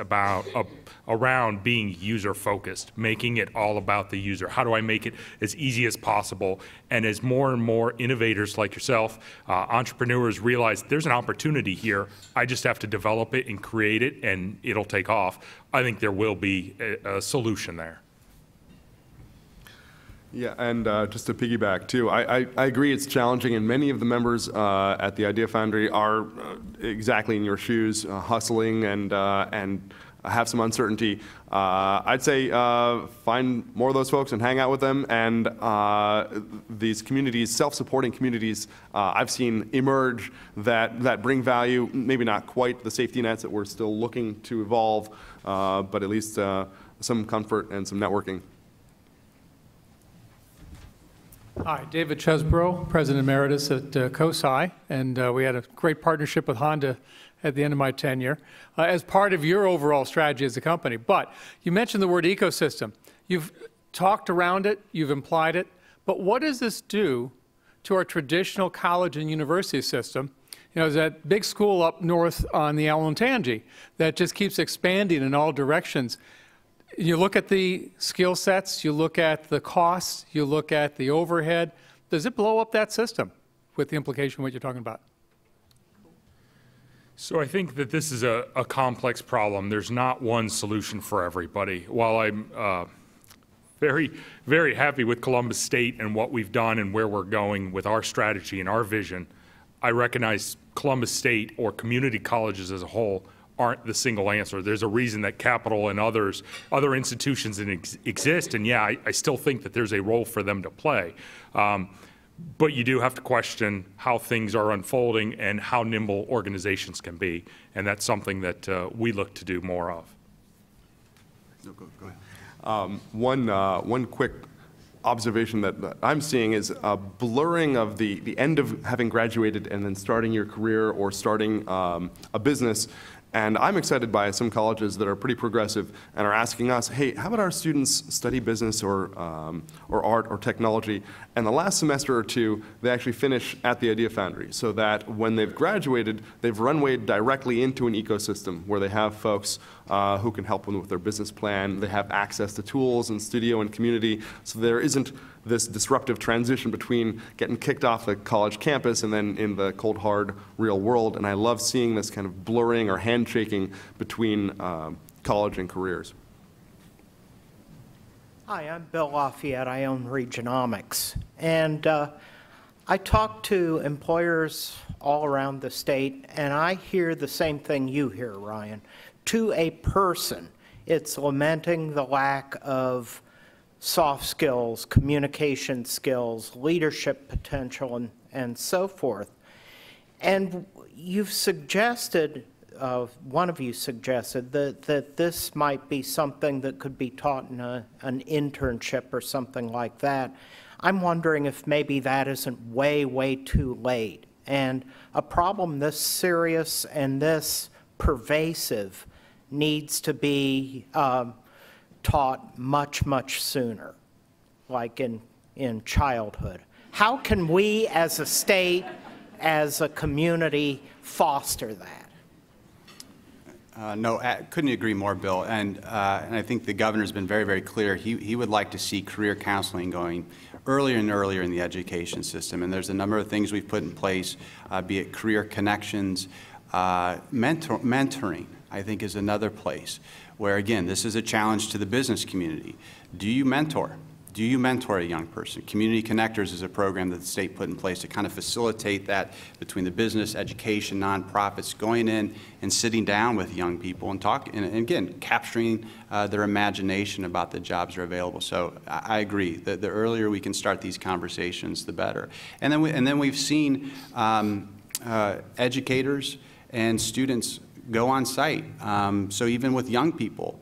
around being user-focused, making it all about the user. How do I make it as easy as possible? And as more and more innovators like yourself, entrepreneurs realize there's an opportunity here, I just have to develop it and create it, and it'll take off. I think there will be a solution there. Yeah, and just to piggyback too, I agree it's challenging, and many of the members at the Idea Foundry are exactly in your shoes, hustling and have some uncertainty. I'd say find more of those folks and hang out with them, and these communities, self-supporting communities, I've seen emerge that bring value, maybe not quite the safety nets that we're still looking to evolve, but at least some comfort and some networking. Hi, David Chesbrough, President Emeritus at COSI, and we had a great partnership with Honda at the end of my tenure as part of your overall strategy as a company. But you mentioned the word ecosystem. You've talked around it, you've implied it, but what does this do to our traditional college and university system? There's that big school up north on the Olentangy that just keeps expanding in all directions. You look at the skill sets, you look at the costs, you look at the overhead. Does it blow up that system with the implication of what you're talking about? So I think that this is a complex problem. There's not one solution for everybody. While I'm very, very happy with Columbus State and what we've done and where we're going with our strategy and our vision, I recognize Columbus State or community colleges as a whole aren't the single answer. There's a reason that Capital and other institutions exist, and yeah, I still think that there's a role for them to play. But you do have to question how things are unfolding and how nimble organizations can be. And that's something that we look to do more of. No, go ahead. One quick observation that I'm seeing is a blurring of the end of having graduated and then starting your career or starting a business. And I'm excited by some colleges that are pretty progressive and are asking us, hey, how about our students study business or art or technology? And the last semester or two, they actually finish at the Idea Foundry so that when they've graduated, they've runwayed directly into an ecosystem where they have folks who can help them with their business plan. They have access to tools and studio and community, so there isn't this disruptive transition between getting kicked off the college campus and then in the cold, hard, real world. And I love seeing this kind of blurring or handshaking between college and careers. Hi, I'm Bill Lafayette. I own Regionomics. And I talk to employers all around the state, and I hear the same thing you hear, Ryan. To a person, it's lamenting the lack of soft skills, communication skills, leadership potential, and so forth. And you've suggested, one of you suggested, that this might be something that could be taught in an internship or something like that. I'm wondering if maybe that isn't way, way too late. And a problem this serious and this pervasive needs to be taught much, much sooner, like in childhood. How can we as a state, as a community, foster that? No, couldn't agree more, Bill. And I think the governor's been very, very clear. He would like to see career counseling going earlier and earlier in the education system. And there's a number of things we've put in place, be it career connections, mentoring, I think, is another place where, again, this is a challenge to the business community. Do you mentor? Do you mentor a young person? Community Connectors is a program that the state put in place to kind of facilitate that between the business, education, nonprofits, going in and sitting down with young people and talking, and again, capturing their imagination about the jobs that are available. So I agree that the earlier we can start these conversations, the better. And then we've seen educators and students go on site. So even with young people,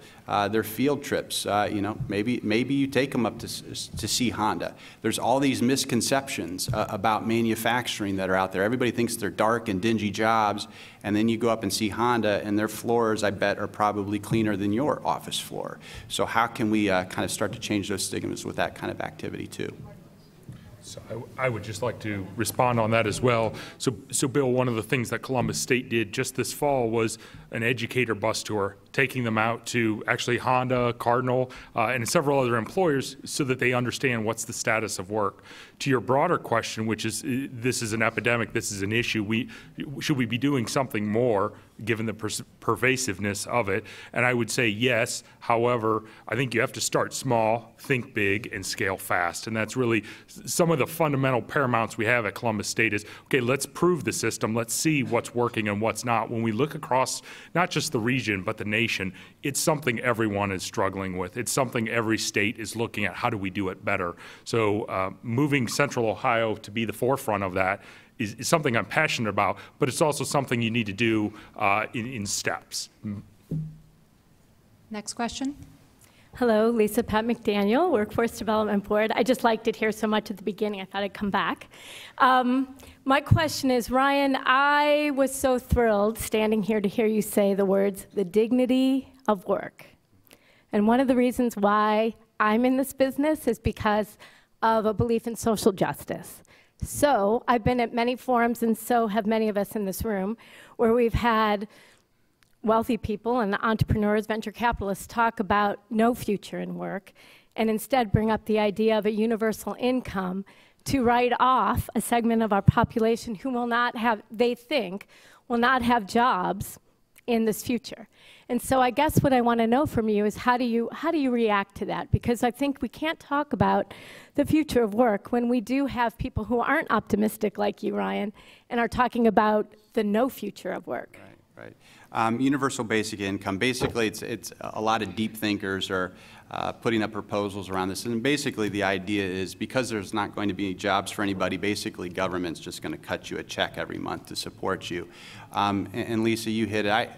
their field trips, you know, maybe you take them up to see Honda. There's all these misconceptions about manufacturing that are out there. Everybody thinks they're dark and dingy jobs, and then you go up and see Honda, and their floors, I bet, are probably cleaner than your office floor. So how can we kind of start to change those stigmas with that kind of activity too? So I would just like to respond on that as well. So Bill, one of the things that Columbus State did just this fall was an educator bus tour, taking them out to actually Honda, Cardinal, and several other employers so that they understand what's the status of work. To your broader question, which is this is an epidemic, this is an issue, should we be doing something more given the pervasiveness of it? And I would say yes. However, I think you have to start small, think big, and scale fast. And that's really some of the fundamental paramounts we have at Columbus State is, okay, let's prove the system. Let's see what's working and what's not. When we look across not just the region, but the nation, it's something everyone is struggling with. It's something every state is looking at. How do we do it better? So moving Central Ohio to be the forefront of that is something I'm passionate about, but it's also something you need to do in steps. Next question. Hello, Lisa Pat McDaniel, Workforce Development Board. I just liked it here so much at the beginning, I thought I'd come back. My question is, Ryan, I was so thrilled standing here to hear you say the words, the dignity of work. And one of the reasons why I'm in this business is because of a belief in social justice. So I've been at many forums, and so have many of us in this room, where we've had wealthy people and entrepreneurs, venture capitalists talk about no future in work, and instead bring up the idea of a universal income to write off a segment of our population who will not have, they think, will not have jobs in this future. And so I guess what I want to know from you is how do you react to that? Because I think we can't talk about the future of work when we do have people who aren't optimistic like you, Ryan, and are talking about the no future of work. Right. Universal basic income, basically it's a lot of deep thinkers are putting up proposals around this. And basically the idea is because there's not going to be jobs for anybody, basically government's just going to cut you a check every month to support you. And Lisa, you hit it.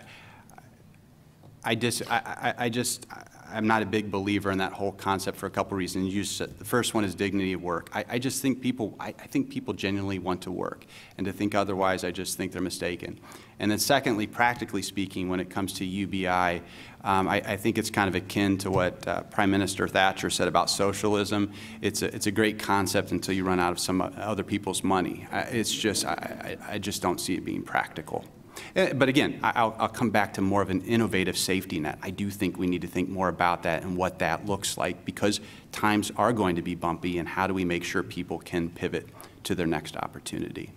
I'm not a big believer in that whole concept for a couple reasons. You said the first one is dignity of work. I just think people, I think people genuinely want to work, and to think otherwise, I just think they're mistaken. And then secondly, practically speaking, when it comes to UBI, I think it's kind of akin to what Prime Minister Thatcher said about socialism. It's a great concept until you run out of some other people's money. It's just, I just don't see it being practical. But again, I'll come back to more of an innovative safety net. I do think we need to think more about that and what that looks like, because times are going to be bumpy, and how do we make sure people can pivot to their next opportunity?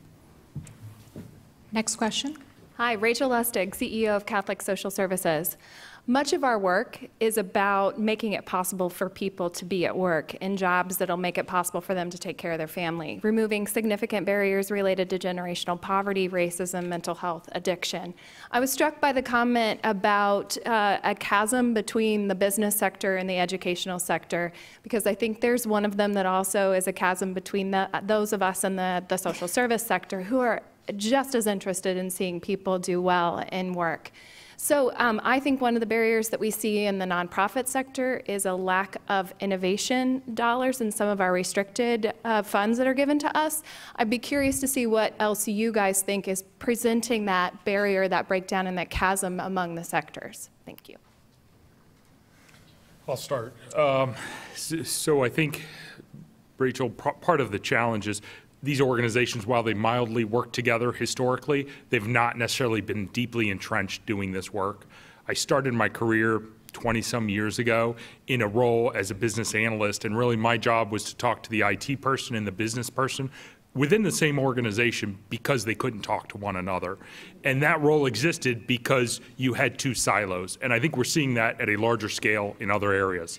Next question. Hi, Rachel Lustig, CEO of Catholic Social Services. Much of our work is about making it possible for people to be at work in jobs that'll make it possible for them to take care of their family, removing significant barriers related to generational poverty, racism, mental health, addiction. I was struck by the comment about a chasm between the business sector and the educational sector, because I think there's one of them that also is a chasm between those of us in the social service sector who are just as interested in seeing people do well in work. So I think one of the barriers that we see in the nonprofit sector is a lack of innovation dollars in some of our restricted funds that are given to us. I'd be curious to see what else you guys think is presenting that barrier, that breakdown, and that chasm among the sectors. Thank you. I'll start. So I think, Rachel, part of the challenge is these organizations, while they mildly work together historically, they've not necessarily been deeply entrenched doing this work. I started my career 20-some years ago in a role as a business analyst, and really my job was to talk to the IT person and the business person within the same organization because they couldn't talk to one another. And that role existed because you had two silos, and I think we're seeing that at a larger scale in other areas.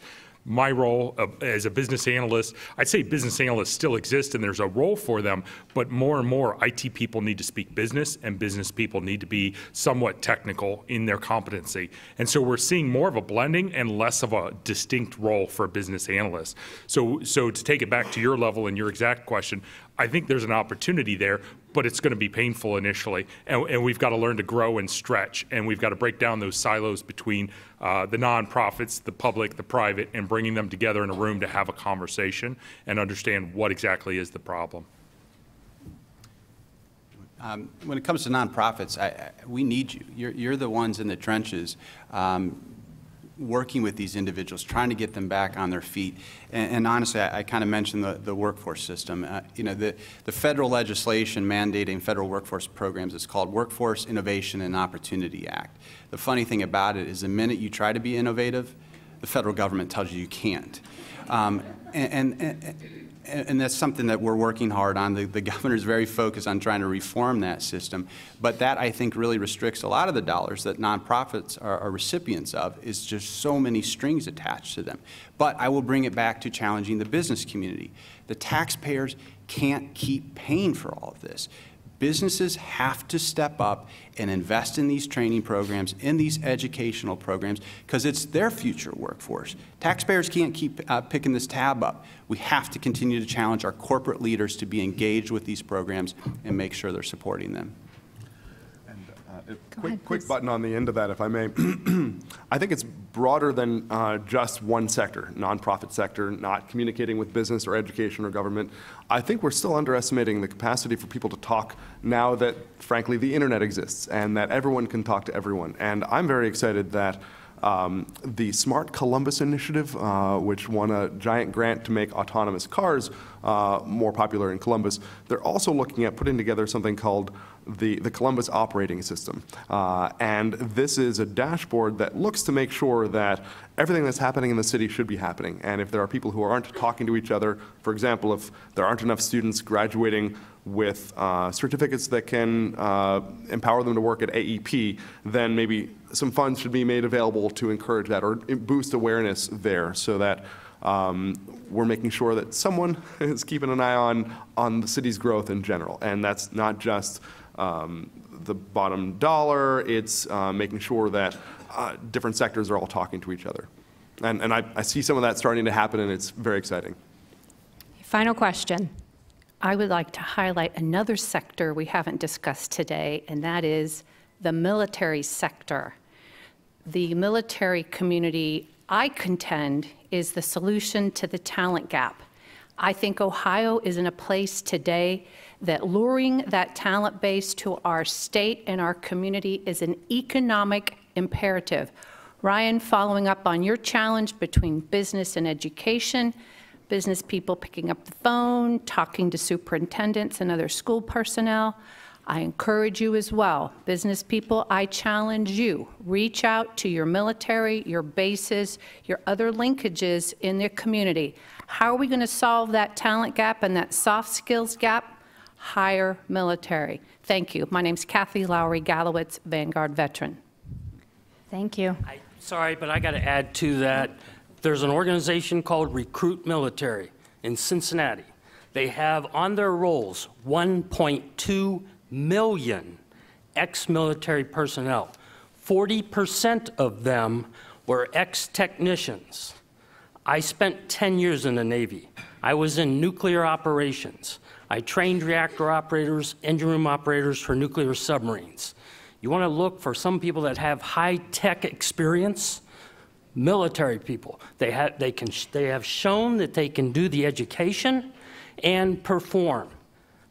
My role as a business analyst, I'd say business analysts still exist and there's a role for them, but more and more IT people need to speak business, and business people need to be somewhat technical in their competency. And so we're seeing more of a blending and less of a distinct role for a business analyst. So to take it back to your level and your exact question, I think there's an opportunity there, but it's going to be painful initially, and we've got to learn to grow and stretch, and we've got to break down those silos between the nonprofits, the public, the private, and bringing them together in a room to have a conversation and understand what exactly is the problem. When it comes to nonprofits, we need you. You're the ones in the trenches working with these individuals, trying to get them back on their feet. And honestly, I kind of mentioned the workforce system. You know, the federal legislation mandating federal workforce programs is called Workforce Innovation and Opportunity Act. The funny thing about it is the minute you try to be innovative, the federal government tells you can't. And that's something that we're working hard on. The governor's very focused on trying to reform that system. But that, I think, really restricts a lot of the dollars that nonprofits are recipients of. Is just so many strings attached to them. But I will bring it back to challenging the business community. The taxpayers can't keep paying for all of this. Businesses have to step up and invest in these training programs, in these educational programs, because it's their future workforce. Taxpayers can't keep picking this tab up. We have to continue to challenge our corporate leaders to be engaged with these programs and make sure they're supporting them. Quick button on the end of that, if I may. I think it's broader than just one sector, nonprofit sector, not communicating with business or education or government. I think we're still underestimating the capacity for people to talk now that, frankly, the internet exists and that everyone can talk to everyone. And I'm very excited that the Smart Columbus initiative, which won a giant grant to make autonomous cars more popular in Columbus, they're also looking at putting together something called the Columbus operating system. And this is a dashboard that looks to make sure that everything that's happening in the city should be happening. And if there are people who aren't talking to each other, for example, if there aren't enough students graduating with certificates that can empower them to work at AEP, then maybe some funds should be made available to encourage that or boost awareness there, so that we're making sure that someone is keeping an eye on the city's growth in general. And that's not just the bottom dollar. It's making sure that different sectors are all talking to each other. And I see some of that starting to happen, and it's very exciting. Final question. I would like to highlight another sector we haven't discussed today, and that is the military sector. The military community, I contend, is the solution to the talent gap. I think Ohio is in a place today that luring that talent base to our state and our community is an economic imperative. Ryan, following up on your challenge between business and education, business people picking up the phone, talking to superintendents and other school personnel, I encourage you as well. Business people, I challenge you. Reach out to your military, your bases, your other linkages in the community. How are we going to solve that talent gap and that soft skills gap? Hire military. Thank you. My name's Kathy Lowry Gallowitz, Vanguard veteran. Thank you. Sorry, but I got to add to that. There's an organization called Recruit Military in Cincinnati. They have on their rolls 1.2 million ex-military personnel. 40% of them were ex-technicians. I spent 10 years in the Navy. I was in nuclear operations. I trained reactor operators, engine room operators for nuclear submarines. You want to look for some people that have high-tech experience? Military people. They have shown that they can do the education and perform.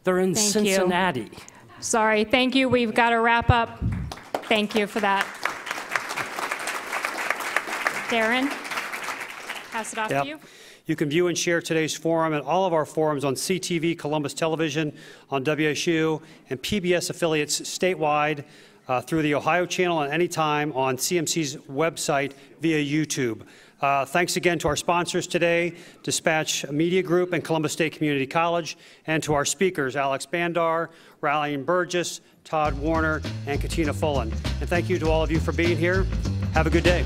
They're in Cincinnati. Sorry, thank you. We've got to wrap up. Thank you for that. Darren, pass it off to you. You can view and share today's forum and all of our forums on CTV, Columbus Television, on WSU, and PBS affiliates statewide through the Ohio channel and anytime on CMC's website via YouTube. Thanks again to our sponsors today, Dispatch Media Group and Columbus State Community College, and to our speakers, Alex Bandar, Ryan Burgess, Todd Warner, and Katina Fullen. And thank you to all of you for being here. Have a good day.